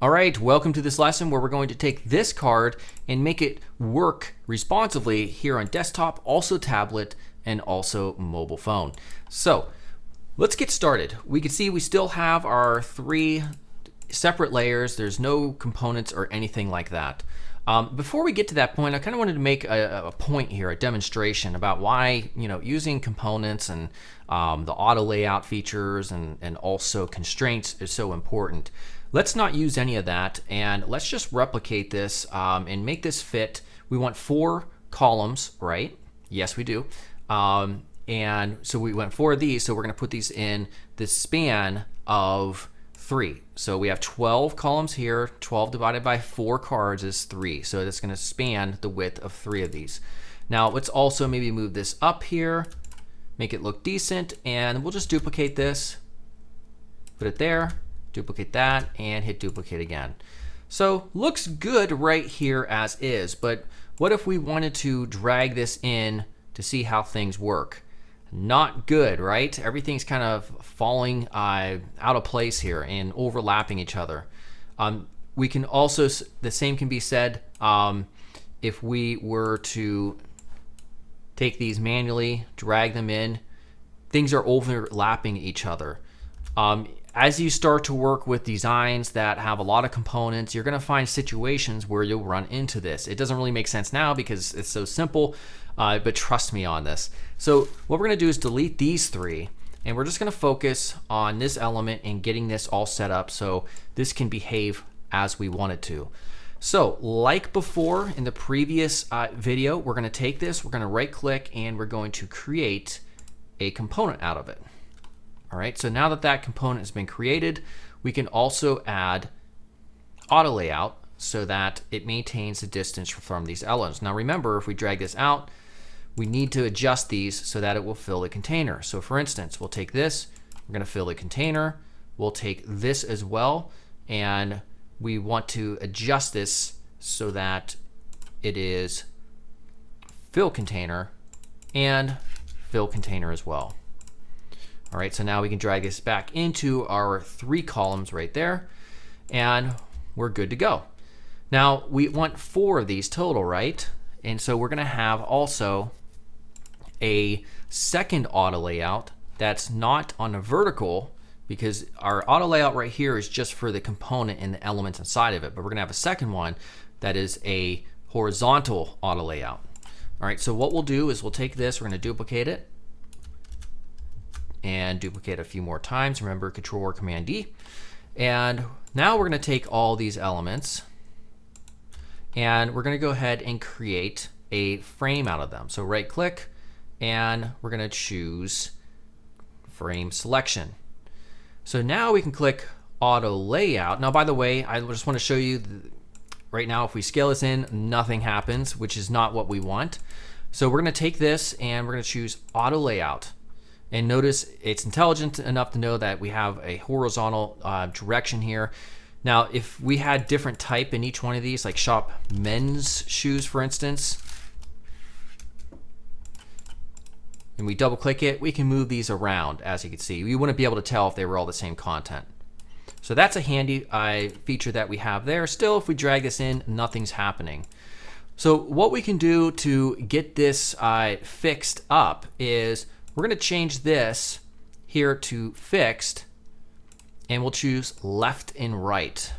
All right, welcome to this lesson where we're going to take this card and make it work responsively here on desktop, also tablet, and also mobile phone. So let's get started. We can see we still have our three separate layers. There's no components or anything like that. Before we get to that point, I kind of wanted to make a point here, a demonstration about why using components and the auto layout features and also constraints is so important. Let's not use any of that, and let's just replicate this and make this fit. We want 4 columns, right? Yes, we do. And so we want 4 of these, so we're going to put these in the span of 3. So we have 12 columns here. 12 divided by 4 cards is 3. So that's going to span the width of 3 of these. Now let's also maybe move this up here, make it look decent, and we'll just duplicate this, put it there, duplicate that, and hit duplicate again. So looks good right here as is, but what if we wanted to drag this in to see how things work? Not good, right? Everything's kind of falling out of place here and overlapping each other. We can also, the same can be said if we were to take these manually, drag them in, things are overlapping each other. As you start to work with designs that have a lot of components, you're going to find situations where you'll run into this. It doesn't really make sense now because it's so simple, but trust me on this. So what we're going to do is delete these 3, and we're just going to focus on this element and getting this all set up so this can behave as we want it to. So like before in the previous video, we're going to take this, we're going to right click, and we're going to create a component out of it. All right, so now that that component has been created, we can also add auto layout so that it maintains the distance from these elements. Now remember, if we drag this out, we need to adjust these so that it will fill the container. So for instance, we'll take this, we're going to fill the container, we'll take this as well, and we want to adjust this so that it is fill container and fill container as well. All right, so now we can drag this back into our 3 columns right there, and we're good to go. Now we want 4 of these total, right? And so we're going to have also a second auto layout that's not on a vertical, because our auto layout right here is just for the component and the elements inside of it. But we're going to have a second one that is a horizontal auto layout. All right, so what we'll do is we'll take this, we're going to duplicate it, and duplicate a few more times. Remember, Control or Command D. And now we're going to take all these elements and we're going to go ahead and create a frame out of them. So right click, and we're going to choose frame selection. So now we can click auto layout. Now, by the way, I just want to show you right now, if we scale this in, nothing happens, which is not what we want. So we're going to take this and we're going to choose auto layout. And notice it's intelligent enough to know that we have a horizontal direction here. Now, if we had different type in each one of these, like shop men's shoes, for instance, and we double click it, we can move these around, as you can see. We wouldn't be able to tell if they were all the same content. So that's a handy feature that we have there. Still, if we drag this in, nothing's happening. So what we can do to get this fixed up is we're going to change this here to fixed, and we'll choose left and right.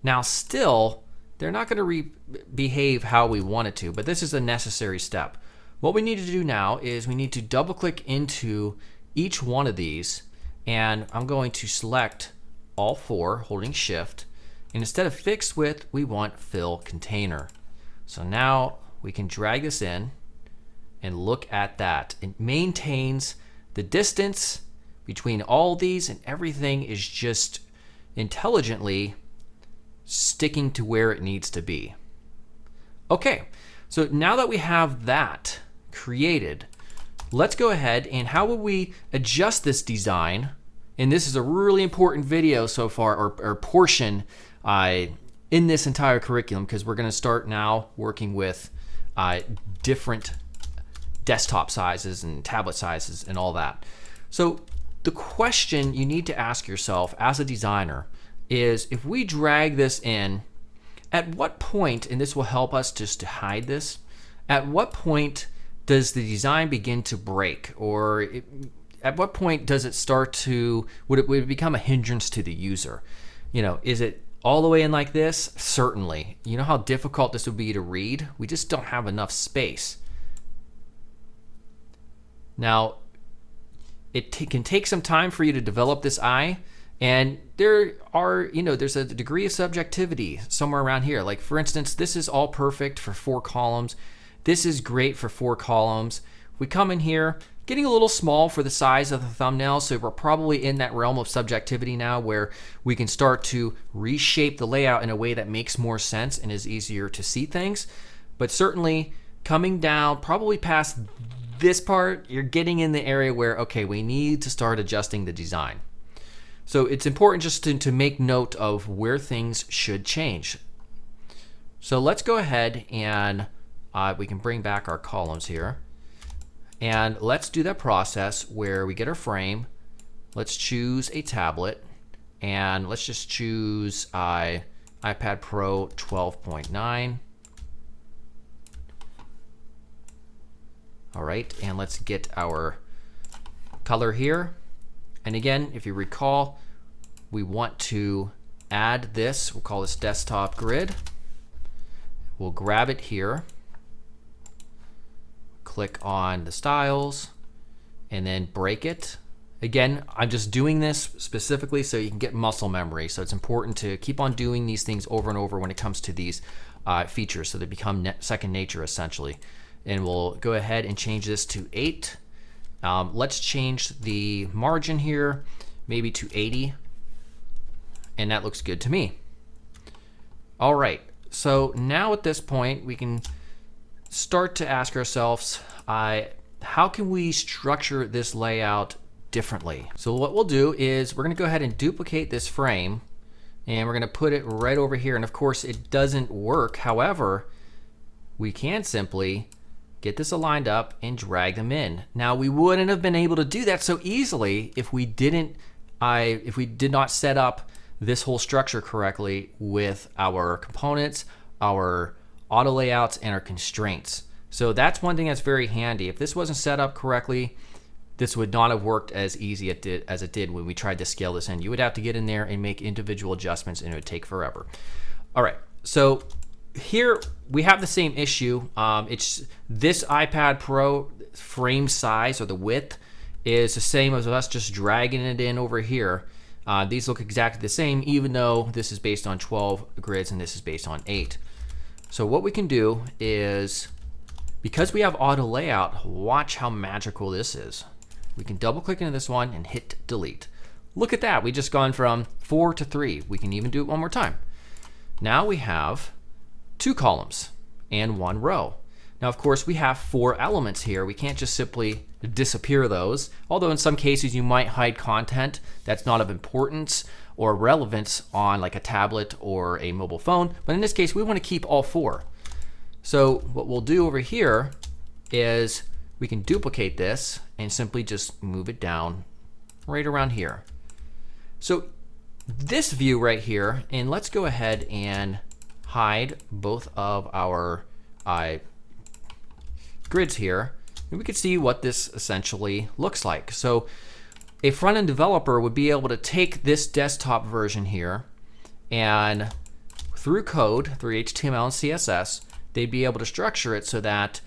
Now still, they're not going to behave how we want it to, but this is a necessary step. What we need to do now is we need to double click into each one of these, and I'm going to select all 4 holding shift, and instead of fixed width, we want fill container. So now we can drag this in, and look at that. It maintains the distance between all these, and everything is just intelligently sticking to where it needs to be. Okay, so now that we have that created, let's go ahead and how will we adjust this design? And this is a really important video so far, or portion in this entire curriculum, because we're going to start now working with different desktop sizes and tablet sizes and all that. So the question you need to ask yourself as a designer is if we drag this in, at what point, and this will help us just to hide this, at what point does the design begin to break? Or at what point does it start to, would it become a hindrance to the user? You know, is it all the way in like this? Certainly. You know how difficult this would be to read? We just don't have enough space. Now, it can take some time for you to develop this eye, and there are, you know, there's a degree of subjectivity somewhere around here. Like for instance, this is all perfect for 4 columns. This is great for 4 columns. We come in here, getting a little small for the size of the thumbnail, so we're probably in that realm of subjectivity now where we can start to reshape the layout in a way that makes more sense and is easier to see things. But certainly coming down probably past this part, you're getting in the area where, okay, we need to start adjusting the design. So it's important just to make note of where things should change. So let's go ahead and we can bring back our columns here. And let's do that process where we get our frame. Let's choose a tablet, and let's just choose iPad Pro 12.9. All right, and let's get our color here. And again, if you recall, we want to add this. We'll call this desktop grid. We'll grab it here. Click on the styles and then break it. Again, I'm just doing this specifically so you can get muscle memory. So it's important to keep on doing these things over and over when it comes to these features, so they become second nature essentially. And we'll go ahead and change this to 8. Let's change the margin here, maybe to 80. And that looks good to me. All right, so now at this point, we can start to ask ourselves, how can we structure this layout differently? So what we'll do is we're gonna go ahead and duplicate this frame, and we're gonna put it right over here. And of course, it doesn't work. However, we can simply get this aligned up and drag them in. Now, we wouldn't have been able to do that so easily if we did not set up this whole structure correctly with our components, our auto layouts, and our constraints. So that's one thing that's very handy. If this wasn't set up correctly, this would not have worked as easy as it did when we tried to scale this in. You would have to get in there and make individual adjustments, and it would take forever. All right, so here we have the same issue. It's this iPad Pro frame size, or the width, is the same as us just dragging it in over here. These look exactly the same, even though this is based on 12 grids and this is based on 8. So what we can do is, because we have auto layout, watch how magical this is. We can double click into this one and hit delete. Look at that, we just gone from 4 to 3. We can even do it one more time. Now we have 2 columns and 1 row. Now, of course, we have 4 elements here. We can't just simply disappear those, although in some cases you might hide content that's not of importance or relevance on like a tablet or a mobile phone. But in this case, we want to keep all 4. So what we'll do over here is we can duplicate this and simply just move it down right around here. So this view right here, and let's go ahead and hide both of our grids here, and we can see what this essentially looks like. So a front-end developer would be able to take this desktop version here, and through code, through HTML and CSS, they'd be able to structure it so that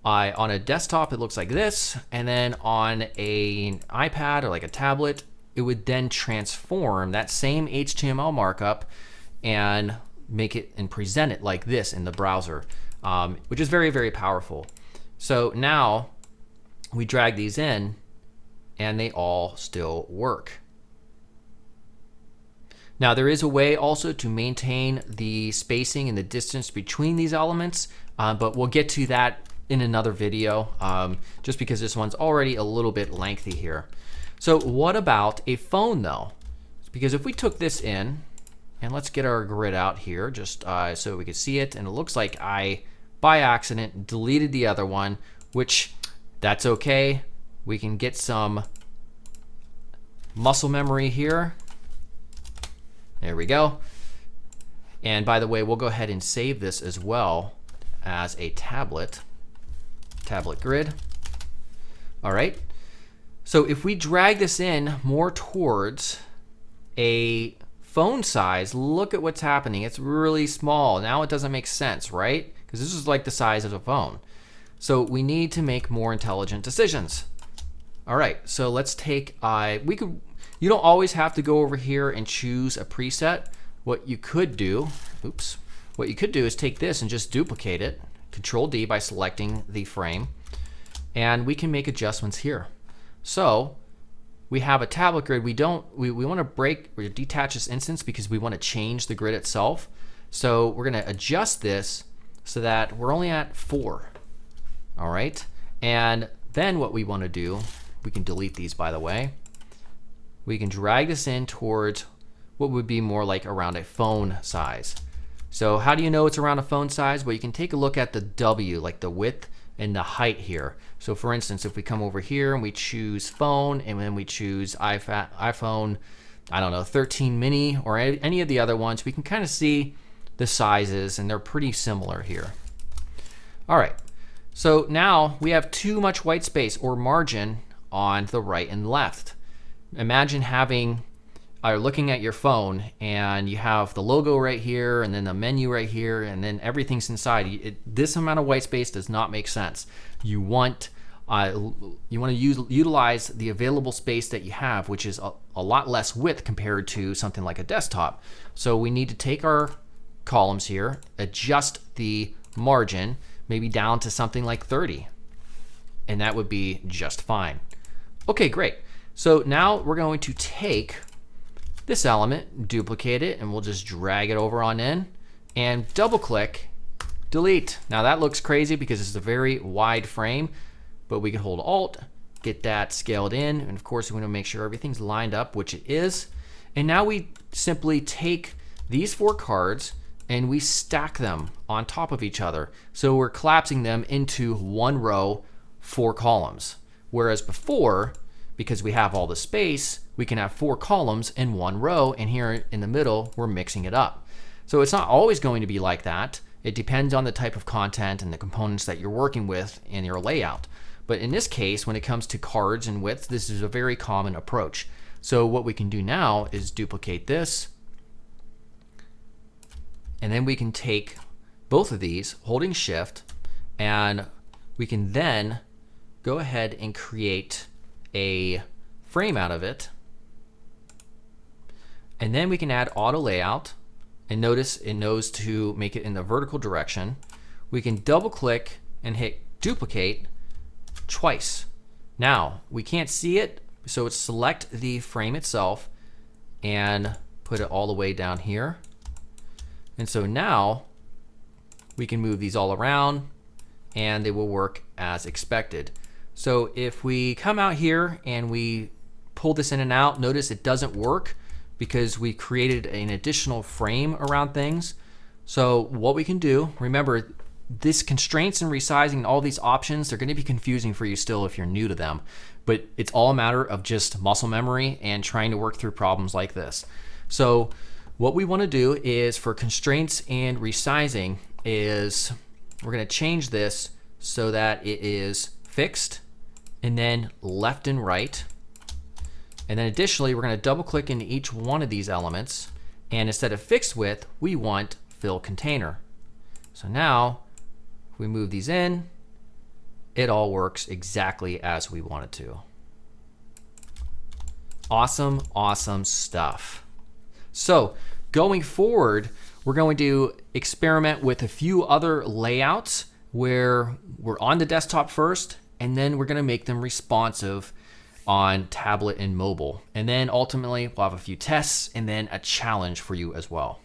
on a desktop it looks like this, and then on an iPad or like a tablet, it would then transform that same HTML markup and make it and present it like this in the browser, which is very, very powerful. So now we drag these in and they all still work. Now there is a way also to maintain the spacing and the distance between these elements, but we'll get to that in another video, just because this one's already a little bit lengthy here. So what about a phone though? Because if we took this in, and let's get our grid out here just so we can see it, and it looks like I, by accident, deleted the other one, which that's okay. We can get some muscle memory here There we go. And by the way, we'll go ahead and save this as well as a tablet grid. All right. So if we drag this in more towards a phone size, look at what's happening. It's really small. Now it doesn't make sense, right? Because this is like the size of a phone. So we need to make more intelligent decisions. All right, so let's take, you don't always have to go over here and choose a preset. What you could do is take this and just duplicate it, Control D by selecting the frame, and we can make adjustments here. So we have a tablet grid. We want to break or detach this instance because we want to change the grid itself. So we're going to adjust this so that we're only at 4. All right, and then what we want to do, we can delete these, by the way. We can drag this in towards what would be more like around a phone size. So how do you know it's around a phone size? Well, you can take a look at the W, like the width and the height here. So for instance, if we come over here and we choose phone, and then we choose iPhone, I don't know, 13 mini or any of the other ones, we can kind of see the sizes, and they're pretty similar here. All right. So now we have too much white space or margin on the right and left. Imagine looking at your phone and you have the logo right here and then the menu right here and then everything's inside. This amount of white space does not make sense. You want to utilize the available space that you have, which is a lot less width compared to something like a desktop. So we need to take our columns here, adjust the margin, maybe down to something like 30, and that would be just fine. Okay, great. So now we're going to take this element, duplicate it, and we'll just drag it over on in and double click, delete. Now that looks crazy because it's a very wide frame, but we can hold Alt, get that scaled in, and of course we want to make sure everything's lined up, which it is. And now we simply take these 4 cards and we stack them on top of each other. So we're collapsing them into one row, 4 columns. Whereas before, because we have all the space, we can have 4 columns in one row, and here in the middle, we're mixing it up. So it's not always going to be like that. It depends on the type of content and the components that you're working with in your layout. But in this case, when it comes to cards and width, this is a very common approach. So what we can do now is duplicate this, and then we can take both of these, holding Shift, and we can then go ahead and create a frame out of it. And then we can add auto layout, and notice it knows to make it in the vertical direction. We can double click and hit duplicate twice. Now we can't see it, so it's select the frame itself and put it all the way down here. And so now we can move these all around and they will work as expected. So if we come out here and we pull this in and out, notice it doesn't work because we created an additional frame around things. So what we can do, remember, this constraints and resizing and all these options, they're going to be confusing for you still if you're new to them, but it's all a matter of just muscle memory and trying to work through problems like this. So what we want to do is, for constraints and resizing, is we're going to change this so that it is fixed and then left and right. And then additionally, we're going to double click into each one of these elements, and instead of fixed width, we want fill container. So now if we move these in, it all works exactly as we want it to. Awesome, awesome stuff. So going forward, we're going to experiment with a few other layouts where we're on the desktop first, and then we're going to make them responsive on tablet and mobile. And then ultimately, we'll have a few tests and then a challenge for you as well.